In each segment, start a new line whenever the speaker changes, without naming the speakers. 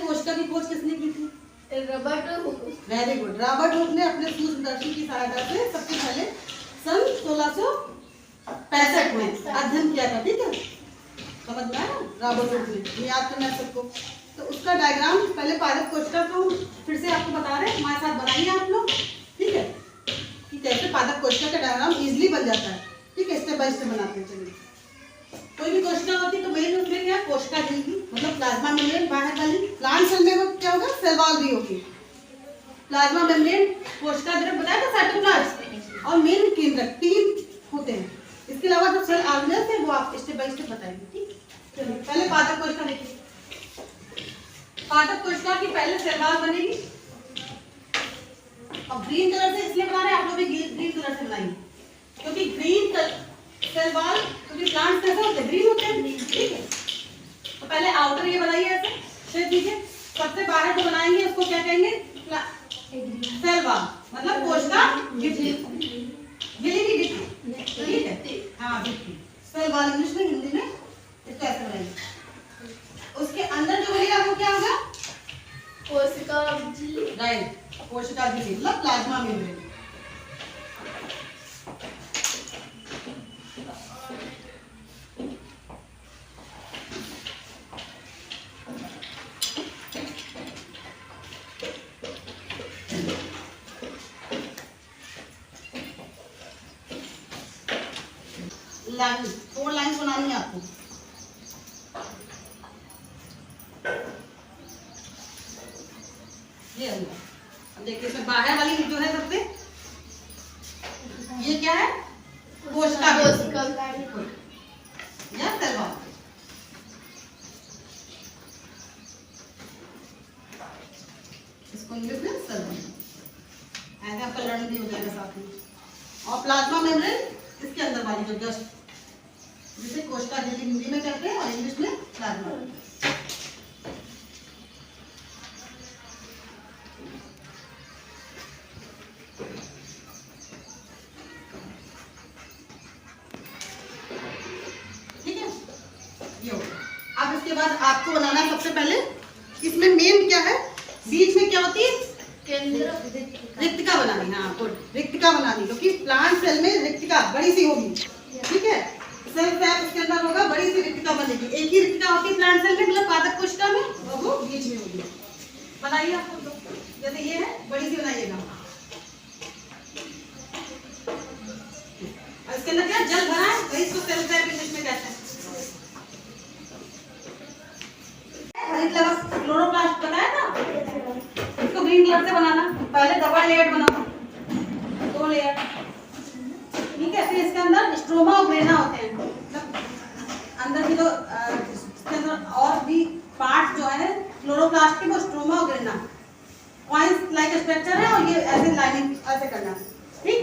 कोशिका की खोज किसने की थी?
Robert Hooke.
Very good. Robert Hooke ने अपने सूक्ष्मदर्शी की सहायता से सबसे पहले सन 1665 में अध्ययन किया था। ठीक है, समझ में आया? रॉबर्ट हुक ने, ये याद करना है सबको। तो उसका डायग्राम पहले पादप कोशिका को फिर से आपको बता रहे हैं, हमारे साथ बनाइए आप लोग। ठीक है, कि कैसे पादप कोशिका का डायग्राम इजीली बन जाता है। ठीक है, स्टेप बाय स्टेप बनाते हैं। चलिए, कोई भी कोशिका होती है तो मेन उसमें क्या, कोशिका झिल्ली मतलब प्लाज्मा मेम्ब्रेन बाहर वाली। प्लांट सेल में वो क्या होगा, सेल वॉल भी होगी। प्लाज्मा मेम्ब्रेन, कोशिका द्रव बताया था, साइटोप्लाज्म और मेन केंद्रक, 3 होते हैं। इसके अलावा जो सेल ऑर्गेनेल्स है वो आप स्टेप बाय स्टेप बताएंगे। ठीक, चलिए पहले पादप कोशिका देखिए। पादप कोशिका की पहले सेल वॉल बनेगी और ग्रीन कलर से इसलिए बना रहे हैं, आप लोग भी ग्रीन कलर से बनाएंगे क्योंकि ग्रीन सेल वॉल, क्योंकि प्लांट्स कैसे होते हैं, ग्रीन होते हैं। ठीक है, तो पहले आउटर ये बनाइए ऐसे शेप दीजिए। सबसे बाहर जो बनाएंगे उसको क्या कहेंगे, सेल वॉल मतलब कोशिका गिट्टी, गिली की गिट्टी। ठीक है, हाँ गिट्टी, सेल वॉल इंग्लिश में, हिंदी में इसको ऐसे बनाएंगे। उसके अंदर जो बनेगा वो क्या होगा,
कोशिका झिल्ली।
राइट, कोशिका झिल्ली मतलब प्लाज्मा मेम्ब्रेन। लाइन 4 लाइन बनानी है आपको। ये अब देखिए, इसमें बाहर वाली जो है सबसे, ये क्या है, कोशिका या सेल वॉल। इसको इंग्लिश में सेल वॉल, ऐसे आपका लर्न भी हो जाएगा साथ में। और प्लाज्मा मेम्ब्रेन इसके अंदर वाली जो जस्ट, जिसे कोशिका झिल्ली हिंदी में कहते हैं और इंग्लिश में प्लाज्मा। ठीक है, ये हो गया। अब इसके बाद आपको बनाना है सबसे पहले, इसमें मेन क्या है, बीच में क्या होती है,
केंद्र
रिक्तिका बनानी। हाँ गुड, रिक्तिका बनानी, क्योंकि प्लांट सेल में रिक्तिका बड़ी सी होगी। ठीक है, सेल टैप इसके अंदर होगा, बड़ी सी रिक्तिका बनेगी। एक ही रिक्तिका होती है प्लांट सेल में, मतलब पादप कोशिका में, और वो बीच में होगी। बनाइए आप लोग, जैसे ये है, बड़ी सी बनाइएगा। इसके अंदर क्या जल भरा है, वही इसको सेल टैप इंग्लिश में कहते हैं। हरित लवक क्लोरोप्लास्ट बताया था, इसको ग्रीन कलर से बनाना। पहले डबल लेयर बनाओ, 2 लेयर। ठीक है, फिर इसके अंदर स्ट्रोमा और ग्रेना होते हैं, मतलब अंदर की जो इसके अंदर और भी पार्ट जो है क्लोरोप्लास्ट के, वो स्ट्रोमा और ग्रेना कॉइंस लाइक स्ट्रक्चर है, और ये ऐसे लाइनिंग ऐसे करना। ठीक,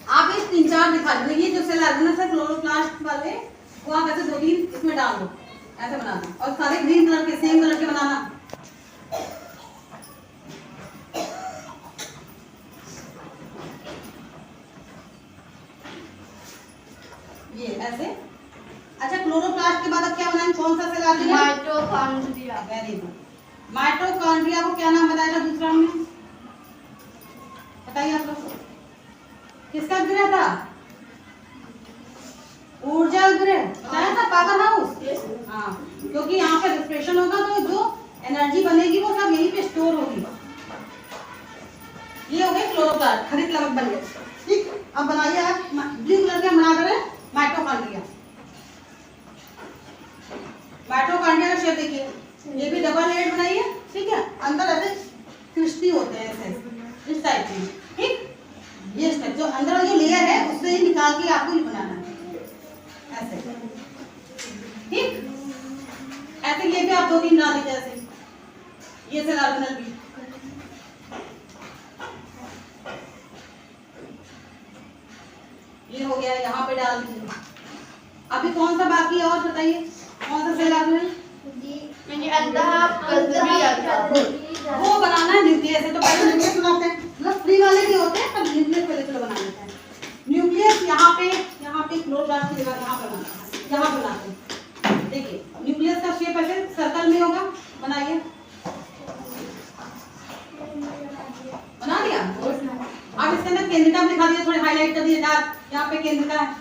आप ये 3-4 दिखा दो। ये जो सेल ऑर्गेनेल्स है क्लोरोप्लास्ट वाले, वो आप ऐसे 2-3 इसमें डाल दो, ऐसे बनाना। और सारे ग्रीन कलर के, सेम कलर के बनाना। ये ऐसे। अच्छा, क्लोरोप्लास्ट के बाद अब क्या बनाएंगे, कौन सा cell organelle,
mitochondria.
Very good. Mitochondria को क्या नाम बताया था दूसरा हमने, बताइए आप लोग, किसका ग्रह था, ऊर्जा ग्रह बताया था, पावर हाउस। हाँ, क्योंकि यहाँ पे रिफ्रेशन होगा तो जो एनर्जी बनेगी वो सब यहीं पे स्टोर होगी। ये हो गए क्लोरोप्लास्ट, हरित लवक बन गए। ठीक, अब बनाइए आप, ब्लू कलर के बना रहे हैं माइटोकॉन्ड्रिया। माइटोकॉन्ड्रिया का शेप देखिए, ये भी डबल लेयर बनाइए। ठीक है, अंदर ऐसे क्रिस्टल होते हैं ऐसे, इस टाइप में। ठीक, ये जो अंदर जो लेयर है उससे ही निकाल के आपको ये बनाना है ऐसे। ठीक, ऐसे ये भी आप 2-3 डाल दीजिए ऐसे। ये सेल ऑर्गेनेल भी, ये हो गया, यहाँ पे डाल दीजिए। अभी कौन सा बाकी है और बताइए, कौन सा सेल ऑर्गेनेल, वो बनाना है न्यूक्लियस है। तो पहले न्यूक्लियस बनाते हैं, मतलब फ्री वाले भी होते हैं, पर न्यूक्लियस पहले चलो बना लेते हैं। न्यूक्लियस यहाँ पे क्लोरोप्लास्ट की जगह यहाँ पे बनाते हैं, यहाँ बनाते हैं। देखिए न्यूक्लियस का शेप ऐसे सर्कल में होगा, बनाइए, बना दिया। अब इसके अंदर केंद्रिका भी दिखा दिया, थोड़े हाईलाइट कर दिए डार्क, यहाँ पे केंद्रिका है।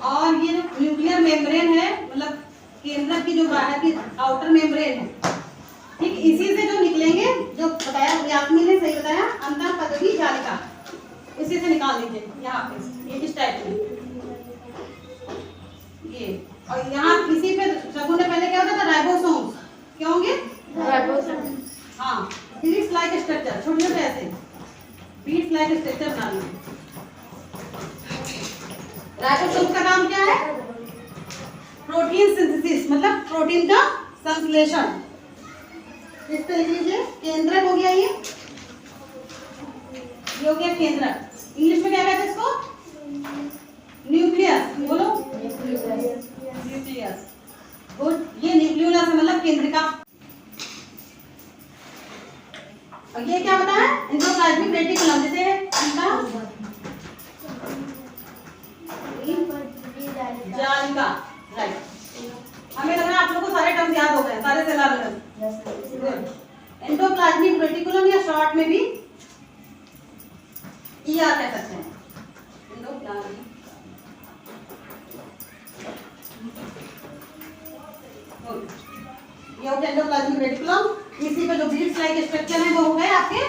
और ये जो न्यूक्लियर मेम्ब्रेन है, मतलब केंद्रक की जो बाहर की आउटर मेम्ब्रेन है, ठीक, इसी से जो निकलेंगे, जो बताया यास्मीन ने सही बताया, अंतःपदवी जालिका, इसी से निकाल लीजिए यहाँ पे, ये इस टाइप में ये। और यहाँ इसी पे शगुन ने पहले क्या होता था, राइबोसोम्स, क्या होंगे, हाँ, बीड्स लाइक स्ट्रक्चर, छोटे छोटे ऐसे बीड्स लाइक स्ट्रक्चर बना लीजिए। राइबोसोम का काम क्या है, प्रोटीन सिंथेसिस, मतलब प्रोटीन का संश्लेषण। इस पे लिख लीजिए, केंद्रक हो गया ये हो गया केंद्रक। इंग्लिश में क्या कहते हैं इसको, न्यूक्लियस, बोलो न्यूक्लियस। गुड, ये न्यूक्लियोलस मतलब केंद्रिका। और ये क्या बताया, एंडोप्लाज्मिक रेटिकुलम, जैसे जालिका, राइट। हमें लग रहा है आप लोगों को सारे टर्म्स याद हो गए, सारे सेलर। एंडोप्लाज्मिक रेटिकुलम या शॉर्ट में भी ईआर कह सकते हैं, एंडोप्लाज्मिक। ये हो गया एंडोप्लाज्मिक रेटिकुलम। इसी पे जो बीड्स लाइक स्ट्रक्चर है वो हो गए आपके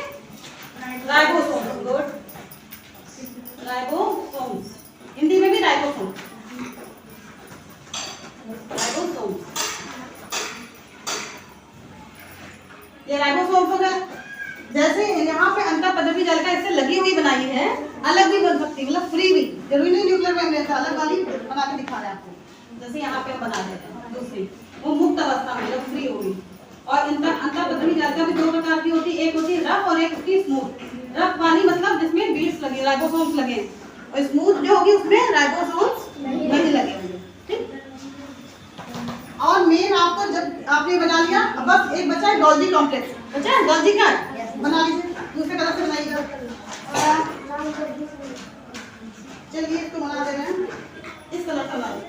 राइबोसोम। गुड, राइबोसोम, हिंदी में भी राइबोसोम, राइबोसोम। ये राइबोसोम हो गया। जैसे यहाँ पे अंतःपदवी जालिका इससे लगी हुई बनाई है, अलग भी बन सकती है, मतलब फ्री भी, जरूरी नहीं न्यूक्लियर मेम्ब्रेन से अलग वाली बना के दिखा रहे हैं आपको। जैसे यहाँ पे हम बना देते हैं दूसरी, वो मुक्त अवस्था में जब फ्री होगी। और अंतःपदवी जालिका भी दो प्रकार की होती है, एक होती है रफ और एक होती है स्मूथ। रफ वाली मतलब जिसमें बीड्स लगे, राइबोसोम्स लगे, और स्मूथ जो होगी उसमें राइबोसोम्स नहीं लगे होंगे, ठीक। और मेन आपको जब आपने बना लिया, अब बस एक बचा है गोल्जी कॉम्प्लेक्स, बचा है गोल्जी का, बना लीजिए, दूसरे कलर से बनाइएगा। चलिए इसको बना दे रहे हैं, इस कलर से बनाइए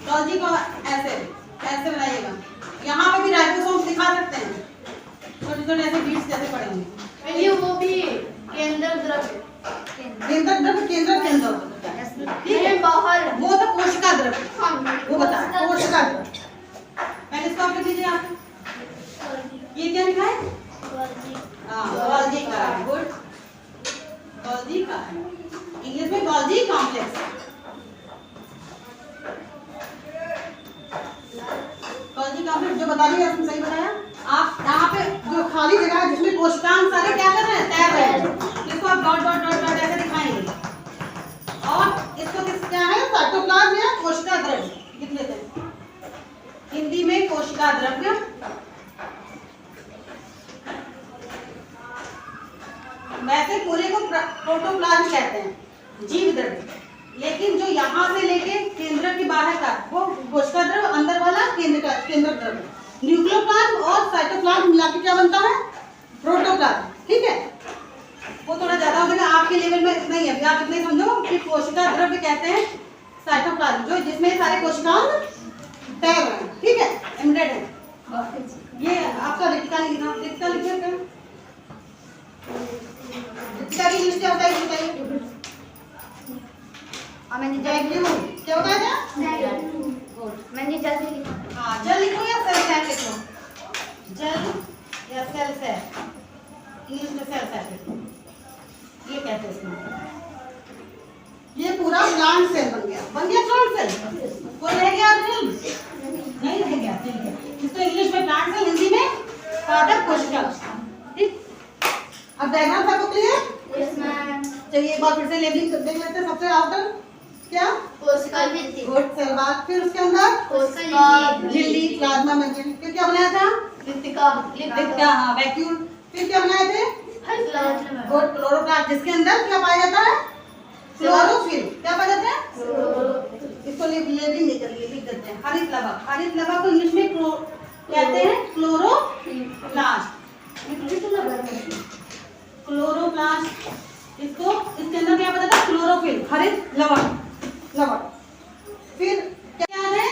गोल्जी को, ऐसे ऐसे बनाइएगा। यहाँ पे भी राइबोसोम्स दिखा सकते हैं, छोटे छोटे ऐसे बीड्स जैसे पड़े होंगे।
ये वो भी केंद्र द्रव्य,
केंद्र द्रव्य, केंद्र केंद्र होता है, ठीक है,
बाहर
वो तो कोशिका द्रव्य, वो बताया कोशिका द्रव्य। पहले इसको आप लिख लीजिए। आप ये क्या लिखा है, हाँ, गोल्जी का। गुड, गोल्जी का, इंग्लिश में गोल्जी कॉम्प्लेक्स। गोल्जी कॉम्प्लेक्स जो बता दिया आपने सही बताया। आप यहाँ पे जो खाली जगह है जिसमें कोशिकांग सारे क्या कर रहे हैं, तैर रहे हैं, इसको आप डॉट डॉट डॉट डॉट ऐसे दिखाएंगे। और इसको क्या है, साइटोप्लाज्म या कोशिका द्रव्य लिख लेते हैं, हिंदी में कोशिका द्रव्य। वैसे पूरे को प्रोटोप्लाज्म कहते हैं, जीव द्रव्य, लेकिन जो यहाँ से लेके केंद्र के बाहर का वो कोशिका द्रव्य, अंदर वाला केंद्र द्रव्य। न्यूक्लियोप्लाज्म और साइटोप्लाज्म मिला के क्या बनता है, प्रोटोप्लाज्म, ठीक है। वो थोड़ा ज्यादा हो जाएगा आपके लेवल में, इतना ही है, अभी आप इतना ही समझो कि कोशिका द्रव्य कहते हैं साइटोप्लाज्म, जो जिसमें सारे कोशिकांग तैर रहे हैं, ठीक है, एम्बेडेड है। ये आपका रेटिका लिखना, रेटिका लिखिए क्या, रेटिका की इंग्लिश क्या होता है बताइए। मैंने क्या बताया,
मैंने जल्दी
हाँ, जल लिखो या सेल सैट लिखो, जल या सेल सैट, इंग्लिश में सेल सैट लिखो, ये कहते हैं इसमें। ये पूरा प्लांट सेल बन गया प्लांट सेल। कोई रह गया नहीं रह गया, ठीक है। इसको इंग्लिश में प्लांट सेल, हिंदी में पादप कोशिका, ठीक। अब डायग्राम सबको क्लियर, चलिए एक बार फिर से लेबलिंग देख लेते हैं। सबसे आउटर क्या,
कोशिका भित्ति,
गुड, सेल बाद, फिर उसके अंदर
कोशिका
झिल्ली, प्लाज्मा मेम्ब्रेन, फिर क्या बनाया था,
लिप्तिका,
लिप्तिका, हाँ, वैक्यूल, फिर क्या बनाए थे, गुड, क्लोरोप्लास्ट, जिसके अंदर क्या पाया जाता है, क्लोरोफिल, क्या पाया जाता है, इसको लेबलिंग नहीं करिए, लिख देते हैं, हरित लवा। हरित लवा को इंग्लिश में कहते हैं क्लोरोप्लास्ट, क्लोरोप्लास्ट। इसको, इसके अंदर क्या पता था, क्लोरोफिल, हरित लवण, लवण। फिर क्या है,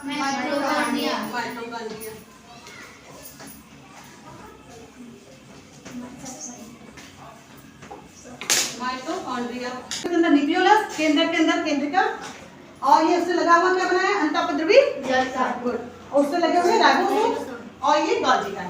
माइटोकॉन्ड्रिया, माइटोकॉन्ड्रिया, इसके अंदर न्यूक्लियोलस, केंद्र के अंदर केंद्रिका, और ये उससे लगा हुआ क्या बनाया, अंतःपद्रवी,
जल का
गुड, और उससे लगे हुए राइबोसोम, और ये गोल्गी का।